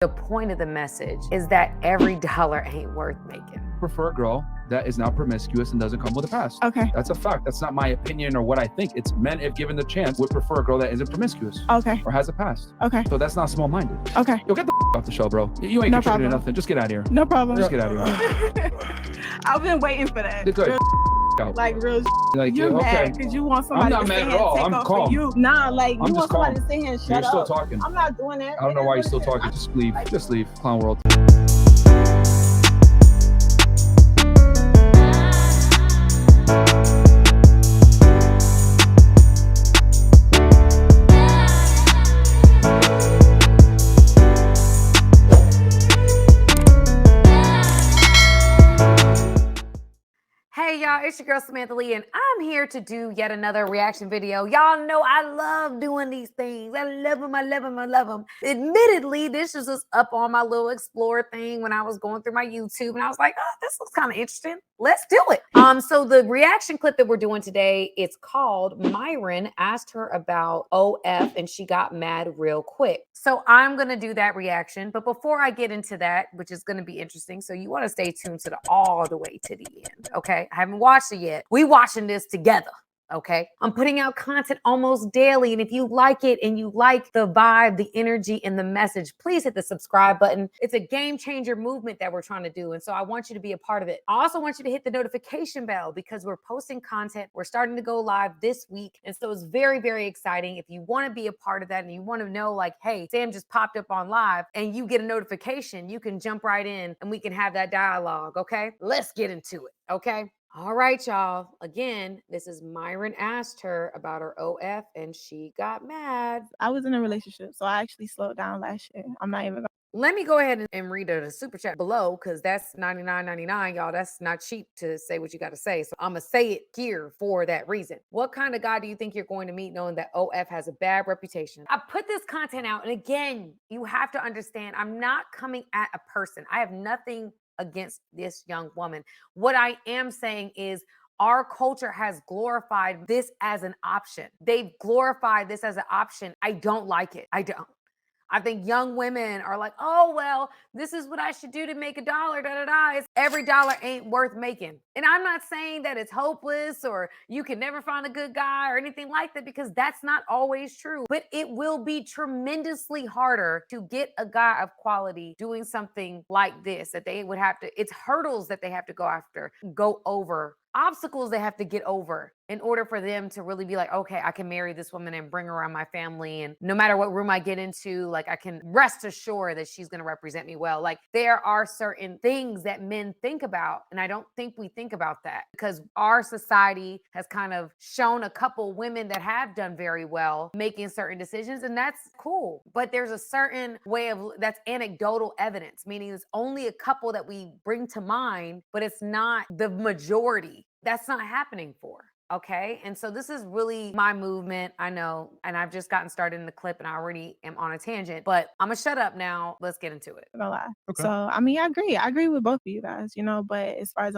The point of the message is that every dollar ain't worth making. Prefer a girl that is not promiscuous and doesn't come with a past. Okay. That's a fact. That's not my opinion or what I think. It's men, if given the chance, would prefer a girl that isn't promiscuous. Okay. Or has a past. Okay. So that's not small-minded. Okay. Yo, get the off the show, bro. You ain't No contributing problem. nothing. Just get out of here. No problem. Just get out of here. I've been waiting for that. Get the Real out. like real. Like, You're okay. mad because you want somebody I'm not to mad sit at here all. and take I'm off calm. for you. Nah, like I'm you want just somebody calm. to sit here and shut You're still up. talking. I'm not doing that. I don't know why you're still talking. I'm- Just leave. Just leave. Clown world. Hey y'all, it's your girl Samantha Lee, and I'm here to do yet another reaction video. Y'all know I love doing these things. I love them, I love them, I love them. Admittedly, this was just up on my little explore thing when I was going through my YouTube, and I was like, oh, this looks kind of interesting. Let's do it. So the reaction clip that we're doing today, it's called Myron Asked Her About OF and She Got Mad Real Quick. So I'm gonna do that reaction, but before I get into that, which is gonna be interesting, so you wanna stay tuned to all the way to the end, okay? I haven't watched it yet. We watching this together. Okay, I'm putting out content almost daily, and if you like it and you like the vibe, the energy, and the message, please hit the subscribe button. It's a game changer movement that we're trying to do, and so I want you to be a part of it. I also want you to hit the notification bell because we're posting content. We're starting to go live this week, and so it's very, very exciting. If you want to be a part of that and you want to know, like, hey, Sam just popped up on live, and you get a notification, you can jump right in and we can have that dialogue. Okay, let's get into it. Okay. All right, y'all. Again, this is Myron Asked Her About Her OF and She Got Mad. I was in a relationship, so I actually slowed down last year. I'm not even gonna. Let me go ahead and read the super chat below because that's $99.99, y'all. That's not cheap to say what you got to say. So I'm going to say it here for that reason. What kind of guy do you think you're going to meet knowing that OF has a bad reputation? I put this content out, and again, you have to understand, I'm not coming at a person. I have nothing against this young woman. What I am saying is our culture has glorified this as an option. They've glorified this as an option. I don't like it. I don't. I think young women are like, oh, well, this is what I should do to make a dollar, da, da, da. It's every dollar ain't worth making. And I'm not saying that it's hopeless or you can never find a good guy or anything like that, because that's not always true. But it will be tremendously harder to get a guy of quality doing something like this, that they would have to, it's hurdles that they have to go over, obstacles they have to get over in order for them to really be like, okay, I can marry this woman and bring her around my family. And no matter what room I get into, like, I can rest assured that she's going to represent me well. Like, there are certain things that men think about, and I don't think we think about that because our society has kind of shown a couple women that have done very well making certain decisions, and that's cool. But there's a certain way of, that's anecdotal evidence, meaning it's only a couple that we bring to mind, but it's not the majority. That's not happening for. Okay. And so this is really my movement. I know. And I've just gotten started in the clip and I already am on a tangent, but I'm going to shut up now. Let's get into it. I'm gonna lie. Okay. So I mean, I agree with both of you guys, but as far as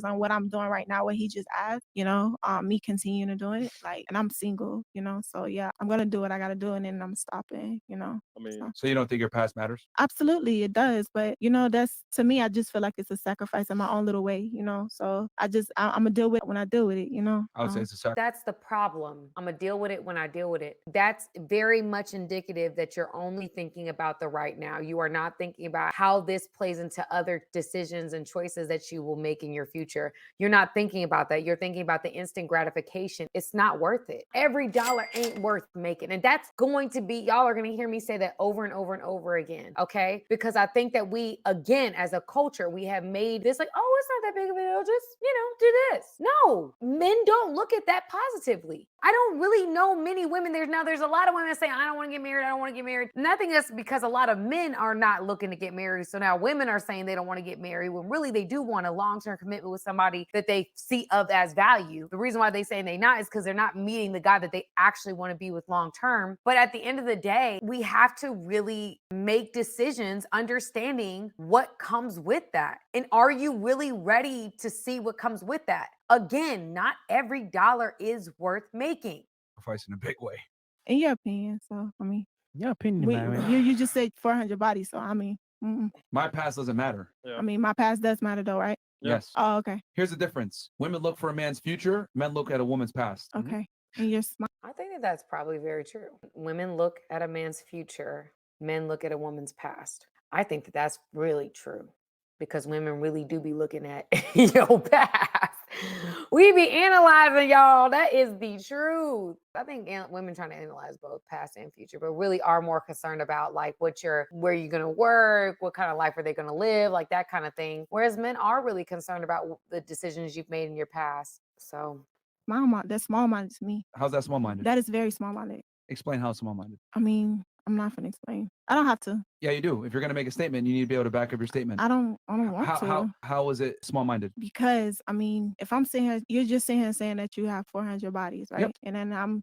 what I'm doing right now, what he just asked, me continuing to do it, like, and I'm single, so yeah, I'm gonna do what I gotta do, and then I'm stopping, I mean, so. so you don't think your past matters? Absolutely, it does, but that's, to me, I just feel like it's a sacrifice in my own little way, so I'm gonna deal with it when I deal with it, I would say it's a sacrifice. That's the problem. I'm going to deal with it when I deal with it. That's very much indicative that you're only thinking about the right now. You are not thinking about how this plays into other decisions and choices that you will make in your future. You're not thinking about that. You're thinking about the instant gratification. It's not worth it. Every dollar ain't worth making. And that's going to be, y'all are going to hear me say that over and over and over again. Okay. Because I think that we, again, as a culture, we have made this like, oh, it's not that big of a deal. Just, do this. No, men don't look at that positively. I don't really know many women. There's a lot of women saying, I don't want to get married. I don't want to get married. And I think that's because a lot of men are not looking to get married. So now women are saying they don't want to get married when really they do want a long-term commitment with somebody that they see of as value. The reason why they say they not is because they're not meeting the guy that they actually want to be with long-term. But at the end of the day, we have to really make decisions understanding what comes with that. And are you really ready to see what comes with that? Again, not every dollar is worth making. Sacrifice in a big way. in your opinion. So I mean, Your opinion matter. You just said 400 bodies, so I mean, My past doesn't matter. I mean, my past does matter though, right? Yes. Oh, okay, Here's the difference. Women look for a man's future. Men look at a woman's past. okay. And you're smart. I think that that's probably very true. Women look at a man's future, men look at a woman's past. I think that that's really true because women really do be looking at your past. We be analyzing y'all. That is the truth. I think women trying to analyze both past and future, but really are more concerned about like where you're gonna work, what kind of life are they gonna live, like that kind of thing. Whereas men are really concerned about the decisions you've made in your past. So That's small-minded to me. How's that small-minded? That is very small-minded. Explain how small-minded. I mean, I'm not gonna explain. I don't have to. Yeah, you do. If you're gonna make a statement, you need to be able to back up your statement. I don't want to. How is it small-minded? Because I mean, if I'm sitting here, you're just sitting here saying that you have 400 bodies, right? Yep. And then I'm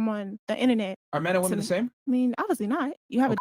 on the internet. Are men and women the same? I mean, obviously not. You have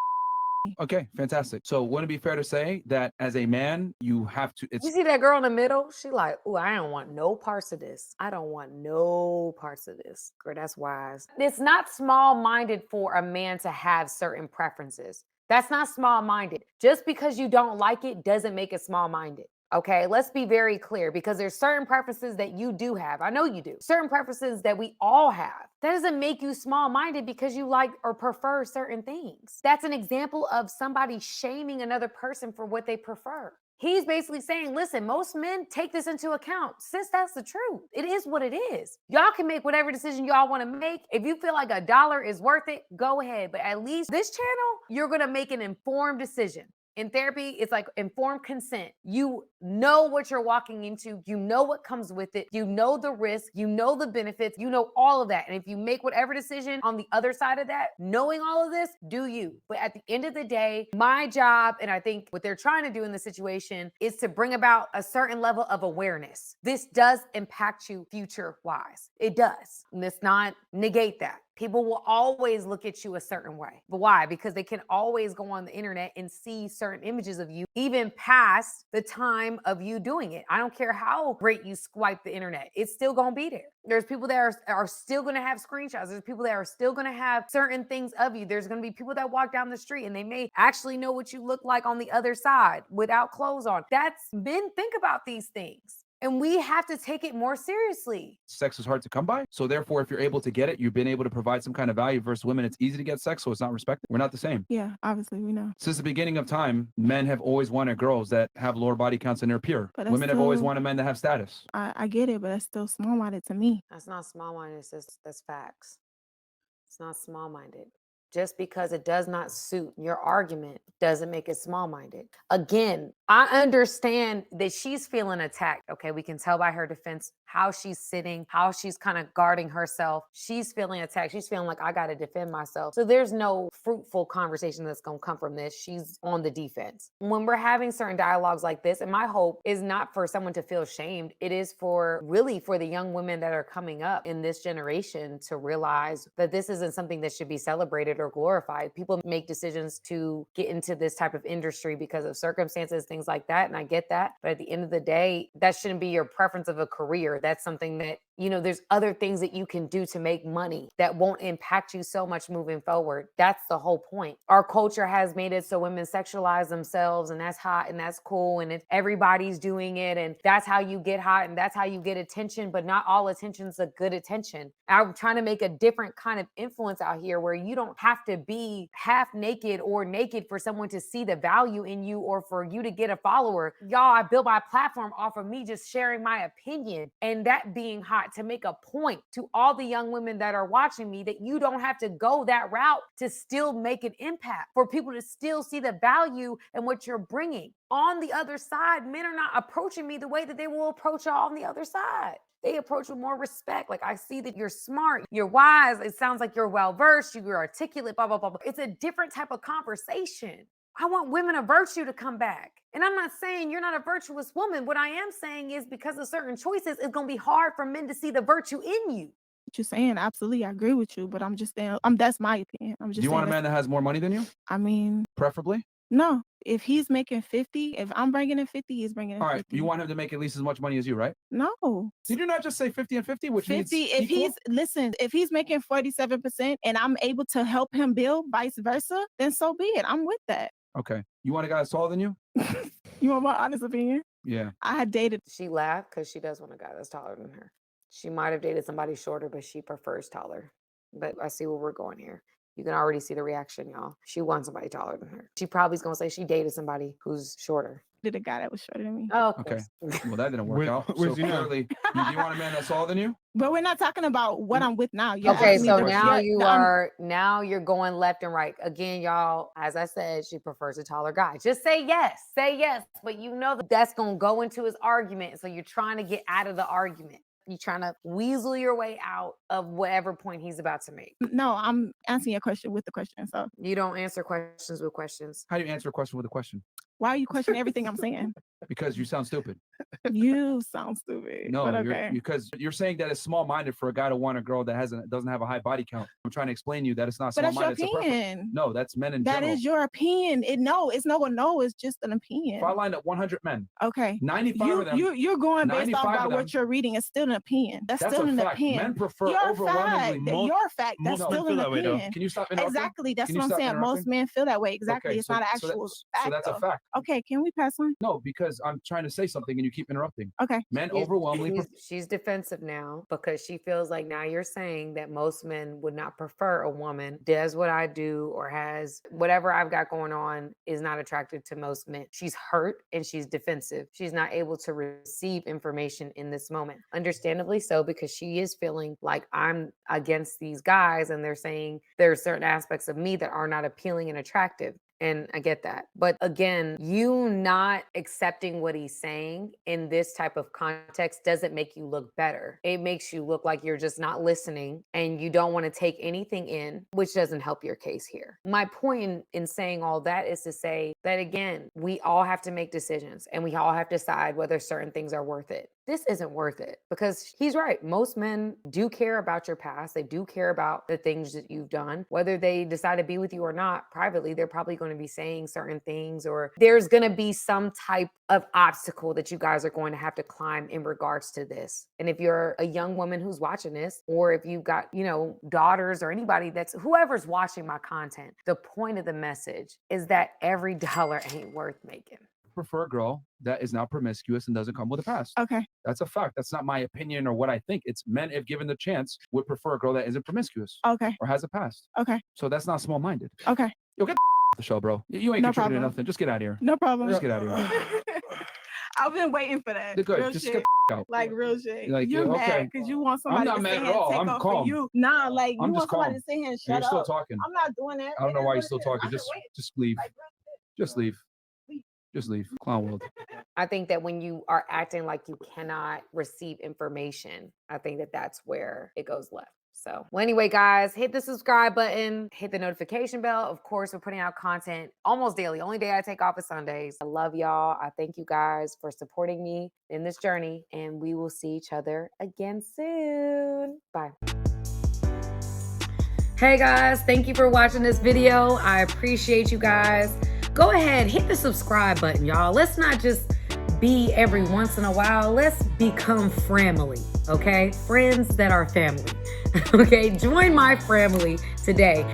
Okay, fantastic. So wouldn't it be fair to say that as a man, you have to you see that girl in the middle? She like, ooh, I don't want no parts of this. I don't want no parts of this. Girl, that's wise. It's not small-minded for a man to have certain preferences. That's not small-minded. Just because you don't like it doesn't make it small-minded. Okay, let's be very clear because there's certain preferences that you do have. I know you do. Certain preferences that we all have. That doesn't make you small-minded because you like or prefer certain things. That's an example of somebody shaming another person for what they prefer. He's basically saying, listen, most men take this into account. Sis, that's the truth. It is what it is. Y'all can make whatever decision y'all want to make. If you feel like $1 is worth it, go ahead. But at least this channel, you're going to make an informed decision. In therapy, it's like informed consent. You know what you're walking into. You know what comes with it. You know the risk. You know the benefits. You know all of that. And if you make whatever decision on the other side of that, knowing all of this, do you. But at the end of the day, my job, and I think what they're trying to do in the situation, is to bring about a certain level of awareness. This does impact you future-wise. It does. Let's not negate that. People will always look at you a certain way. But why? Because they can always go on the internet and see certain images of you, even past the time of you doing it. I don't care how great you swipe the internet. It's still going to be there. There's people that are still going to have screenshots. There's people that are still going to have certain things of you. There's going to be people that walk down the street and they may actually know what you look like on the other side without clothes on. Men think about these things. And we have to take it more seriously. Sex is hard to come by. So therefore, if you're able to get it, you've been able to provide some kind of value versus women. It's easy to get sex, so it's not respected. We're not the same. Yeah, obviously we know. Since the beginning of time, men have always wanted girls that have lower body counts than their peer. But Women have always wanted men that have status. I get it, but that's still small-minded to me. That's not small-minded, that's facts. It's not small-minded. Just because it does not suit your argument doesn't make it small-minded. Again, I understand that she's feeling attacked. Okay, we can tell by her defense how she's sitting, how she's kind of guarding herself. She's feeling attacked. She's feeling like I got to defend myself. So there's no fruitful conversation that's going to come from this. She's on the defense. When we're having certain dialogues like this, and my hope is not for someone to feel shamed. It is for the young women that are coming up in this generation to realize that this isn't something that should be celebrated or glorified. People make decisions to get into this type of industry because of circumstances, things like that. And I get that. But at the end of the day, that shouldn't be your preference of a career. That's something that, there's other things that you can do to make money that won't impact you so much moving forward. That's the whole point. Our culture has made it so women sexualize themselves, and that's hot and that's cool. And everybody's doing it. And that's how you get hot and that's how you get attention. But not all attention's a good attention. I'm trying to make a different kind of influence out here where you don't have to be half naked or naked for someone to see the value in you or for you to get a follower. Y'all, I built my platform off of me just sharing my opinion and that being hot to make a point to all the young women that are watching me that you don't have to go that route to still make an impact, for people to still see the value in what you're bringing. On the other side, men are not approaching me the way that they will approach y'all on the other side. They approach with more respect. Like, I see that you're smart, you're wise. It sounds like you're well-versed, you're articulate, blah, blah, blah, blah. It's a different type of conversation. I want women of virtue to come back. And I'm not saying you're not a virtuous woman. What I am saying is because of certain choices, it's going to be hard for men to see the virtue in you. What you're saying, absolutely, I agree with you, but I'm just saying, that's my opinion. I'm just Do you want a saying man that has more money than you? I mean, Preferably? No, if he's making 50, if I'm bringing in 50, he's bringing in All right, 50. you want him to make at least as much money as you, right? No. Did you not just say 50 and 50, which 50, means if equal? if he's making 47% and I'm able to help him build, vice versa, then so be it. I'm with that. Okay. You want a guy that's taller than you? You want my honest opinion? Yeah. I had dated. She laughed because she does want a guy that's taller than her. She might have dated somebody shorter, but she prefers taller. But I see where we're going here. You can already see the reaction, y'all. She wants somebody taller than her. She probably is going to say she dated somebody who's shorter. A guy that was shorter than me. Oh, Okay. Well, that didn't work out. So where's he now? clearly, you want a man that's taller than you? But we're not talking about what I'm with now. You're Okay, asking me so the- now you're- now you're going left and right. Again, y'all, as I said, she prefers a taller guy. Just say yes. Say yes. But you know that's going to go into his argument. So you're trying to get out of the argument. You're trying to weasel your way out of whatever point he's about to make. No, I'm answering your question with the question. So You don't answer questions with questions. How do you answer a question with a question? why are you questioning everything I'm saying? Because you sound stupid. You sound stupid. No, but you're, okay. because you're saying that it's small-minded for a guy to want a girl that doesn't have a high body count. I'm trying to explain to you that it's not But that's your small-minded. It's a preference. opinion. No, that's men in That general. is your opinion. It's no, it's just an opinion. If I lined up 100 men, Okay. 95 of them, You're going based off 95 of about them- what you're reading. It's still an opinion. That's that's still a an fact. opinion. Men prefer Your overwhelmingly. fact. Your fact. That's most still men an feel that way, though. opinion. Can you stop interrupting? Exactly. That's Can you what I'm stop saying. Most interrupting? men feel that way. Exactly. Okay, It's not an actual fact. So that's a though. fact. Okay, can we pass on? No, because I'm trying to say something and you keep interrupting. Okay. Men overwhelmingly She's defensive now because she feels like now you're saying that most men would not prefer a woman does what I do or has whatever I've got going on is not attractive to most men. She's hurt and she's defensive. She's not able to receive information in this moment. Understandably so, because she is feeling like I'm against these guys and they're saying there are certain aspects of me that are not appealing and attractive. And I get that. But again, you not accepting what he's saying in this type of context doesn't make you look better. It makes you look like you're just not listening and you don't want to take anything in, which doesn't help your case here. My point in saying all that is to say that, again, we all have to make decisions and we all have to decide whether certain things are worth it. This isn't worth it because he's right. Most men do care about your past. They do care about the things that you've done. Whether they decide to be with you or not privately, they're probably going to be saying certain things or there's going to be some type of obstacle that you guys are going to have to climb in regards to this. And if you're a young woman who's watching this, or if you've got, daughters or anybody whoever's watching my content, the point of the message is that every dollar ain't worth making. prefer a girl that is not promiscuous and doesn't come with a past. Okay. That's a fact. That's not my opinion or what I think. It's men, if given the chance, would prefer a girl that isn't promiscuous Okay. or has a past. Okay. So that's not small-minded. Okay. Yo, get the show, bro. You ain't No contributing problem. nothing. Just get out of here. No problem. Just get out of here. I've been waiting for that. Good. Real Just shit. get out. Like real shit. Like, You're yeah, mad okay. because you want somebody not to mad sit at here and all. take I'm off calm. for you. Nah, like you I'm want just somebody calm. to sit here and You're shut still up. talking. I'm not doing that. I don't know It why is you're what still it is. talking. I've been waiting. Just leave. Like, real shit. Just leave. Just leave. Clown world. I think that when you are acting like you cannot receive information, I think that that's where it goes left. So, well, anyway, guys, hit the subscribe button, hit the notification bell. Of course, we're putting out content almost daily. Only day I take off is Sundays. I love y'all. I thank you guys for supporting me in this journey, and we will see each other again soon. Bye. Hey guys, thank you for watching this video. I appreciate you guys. Go ahead, hit the subscribe button, y'all. Let's not just be every once in a while. Let's become family, okay? Friends that are family. Okay, join my family today.